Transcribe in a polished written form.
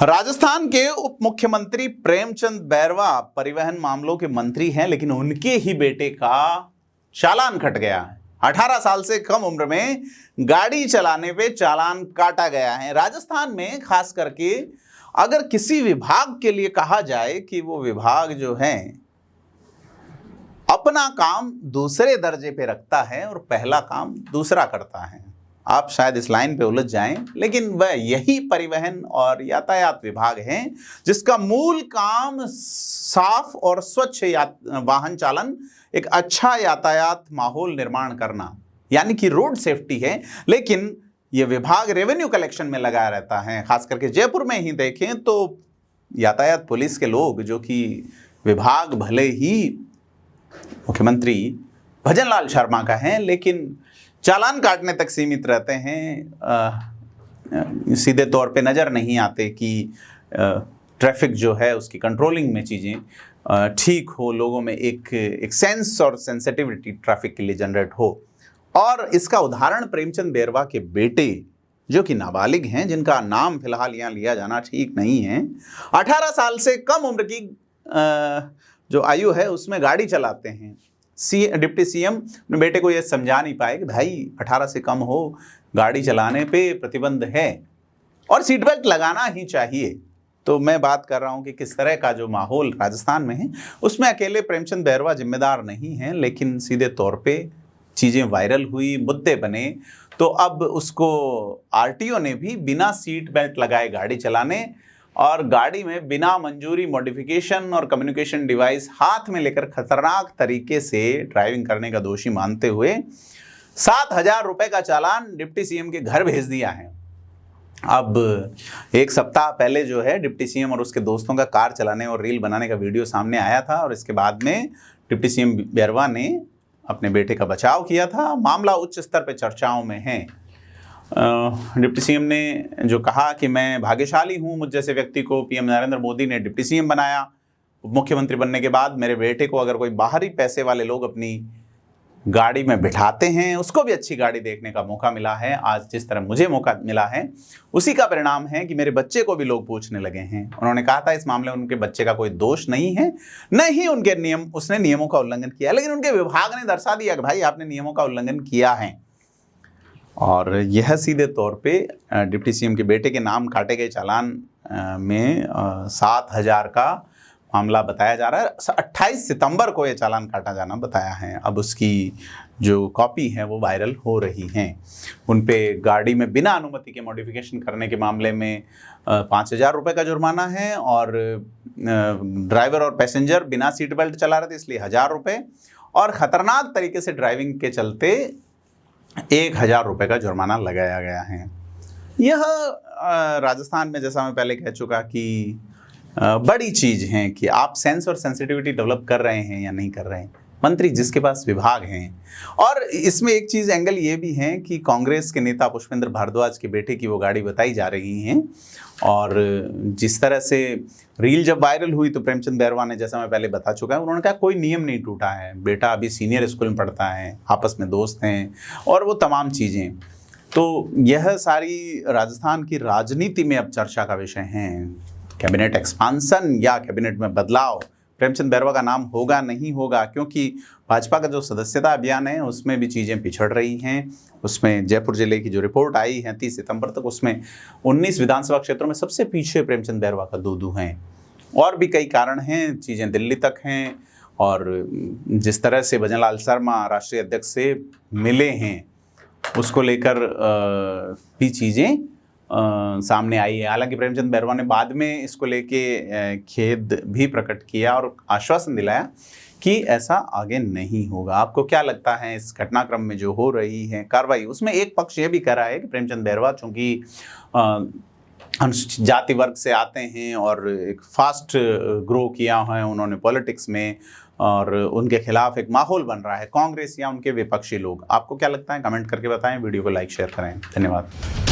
राजस्थान के उप मुख्यमंत्री प्रेमचंद बैरवा परिवहन मामलों के मंत्री हैं, लेकिन उनके ही बेटे का चालान कट गया है। 18 साल से कम उम्र में गाड़ी चलाने पे चालान काटा गया है। राजस्थान में खास करके अगर किसी विभाग के लिए कहा जाए कि वो विभाग जो है अपना काम दूसरे दर्जे पे रखता है और पहला काम दूसरा करता है, आप शायद इस लाइन पे उलझ जाएं, लेकिन वह यही परिवहन और यातायात विभाग है जिसका मूल काम साफ और स्वच्छ वाहन चालन, एक अच्छा यातायात माहौल निर्माण करना, यानी कि रोड सेफ्टी है। लेकिन यह विभाग रेवेन्यू कलेक्शन में लगा रहता है। खास करके जयपुर में ही देखें तो यातायात पुलिस के लोग, जो कि विभाग भले ही मुख्यमंत्री भजनलाल शर्मा का है, लेकिन चालान काटने तक सीमित रहते हैं। सीधे तौर पे नज़र नहीं आते कि ट्रैफिक जो है उसकी कंट्रोलिंग में चीज़ें ठीक हो, लोगों में एक सेंस और सेंसिटिविटी ट्रैफिक के लिए जनरेट हो। और इसका उदाहरण प्रेमचंद बैरवा के बेटे, जो कि नाबालिग हैं, जिनका नाम फिलहाल यहाँ लिया जाना ठीक नहीं है, 18 साल से कम उम्र की जो आयु है उसमें गाड़ी चलाते हैं। डिप्टी सीएम अपने बेटे को यह समझा नहीं पाए कि भाई 18 से कम हो, गाड़ी चलाने पे प्रतिबंध है और सीट बेल्ट लगाना ही चाहिए। तो मैं बात कर रहा हूं कि किस तरह का जो माहौल राजस्थान में है उसमें अकेले प्रेमचंद बैरवा जिम्मेदार नहीं हैं, लेकिन सीधे तौर पे चीज़ें वायरल हुई, मुद्दे बने, तो अब उसको आरटीओ ने भी बिना सीट बेल्ट लगाए गाड़ी चलाने और गाड़ी में बिना मंजूरी मॉडिफिकेशन और कम्युनिकेशन डिवाइस हाथ में लेकर खतरनाक तरीके से ड्राइविंग करने का दोषी मानते हुए 7,000 रुपए का चालान डिप्टी सीएम के घर भेज दिया है। अब एक सप्ताह पहले जो है डिप्टी सीएम और उसके दोस्तों का कार चलाने और रील बनाने का वीडियो सामने आया था और इसके बाद में डिप्टी सीएम बैरवा ने अपने बेटे का बचाव किया था। मामला उच्च स्तर पर चर्चाओं में है। डिप्टी सीएम ने जो कहा कि मैं भाग्यशाली हूं, मुझ जैसे व्यक्ति को पीएम नरेंद्र मोदी ने डिप्टी सीएम बनाया। मुख्यमंत्री बनने के बाद मेरे बेटे को अगर कोई बाहरी पैसे वाले लोग अपनी गाड़ी में बिठाते हैं, उसको भी अच्छी गाड़ी देखने का मौका मिला है। आज जिस तरह मुझे मौका मिला है उसी का परिणाम है कि मेरे बच्चे को भी लोग पूछने लगे हैं। उन्होंने कहा था इस मामले में उनके बच्चे का कोई दोष नहीं है, न ही उनके उसने नियमों का उल्लंघन किया, लेकिन उनके विभाग ने दर्शा दिया कि भाई आपने नियमों का उल्लंघन किया है। और यह सीधे तौर पे डिप्टी सीएम के बेटे के नाम काटे गए चालान में 7,000 का मामला बताया जा रहा है। 28 सितंबर को यह चालान काटा जाना बताया है। अब उसकी जो कॉपी है वो वायरल हो रही हैं। उन पे गाड़ी में बिना अनुमति के मॉडिफिकेशन करने के मामले में 5,000 रुपये का जुर्माना है और ड्राइवर और पैसेंजर बिना सीट बेल्ट चला रहे थे इसलिए 1,000 रुपये, और ख़तरनाक तरीके से ड्राइविंग के चलते 1,000 रुपये का जुर्माना लगाया गया है। यह राजस्थान में, जैसा मैं पहले कह चुका, कि बड़ी चीज़ है कि आप सेंस और सेंसिटिविटी डेवलप कर रहे हैं या नहीं कर रहे हैं। मंत्री जिसके पास विभाग हैं, और इसमें एक चीज़ एंगल ये भी है कि कांग्रेस के नेता पुष्पेंद्र भारद्वाज के बेटे की वो गाड़ी बताई जा रही हैं। और जिस तरह से रील जब वायरल हुई तो प्रेमचंद बैरवा ने, जैसा मैं पहले बता चुका है, उन्होंने कहा कोई नियम नहीं टूटा है, बेटा अभी सीनियर स्कूल में पढ़ता है, आपस में दोस्त हैं और वो तमाम चीज़ें। तो यह सारी राजस्थान की राजनीति में अब चर्चा का विषय है। कैबिनेट एक्सपांसन या कैबिनेट में बदलाव, प्रेमचंद बैरवा का नाम होगा नहीं होगा, क्योंकि भाजपा का जो सदस्यता अभियान है उसमें भी चीज़ें पिछड़ रही हैं। उसमें जयपुर जिले की जो रिपोर्ट आई है 30 सितंबर तक, उसमें 19 विधानसभा क्षेत्रों में सबसे पीछे प्रेमचंद बैरवा का दूदू हैं। और भी कई कारण हैं, चीज़ें दिल्ली तक हैं। और जिस तरह से भजनलाल शर्मा राष्ट्रीय अध्यक्ष से मिले हैं उसको लेकर भी चीज़ें सामने आई है। हालांकि प्रेमचंद बैरवा ने बाद में इसको लेके खेद भी प्रकट किया और आश्वासन दिलाया कि ऐसा आगे नहीं होगा। आपको क्या लगता है इस घटनाक्रम में जो हो रही है कार्रवाई? उसमें एक पक्ष ये भी कह रहा है कि प्रेमचंद बैरवा चूँकि अनुसूचित जाति वर्ग से आते हैं और एक फास्ट ग्रो किया है उन्होंने पॉलिटिक्स में, और उनके खिलाफ एक माहौल बन रहा है कांग्रेस या उनके विपक्षी लोग। आपको क्या लगता है? कमेंट करके बताएं। वीडियो को लाइक शेयर करें। धन्यवाद।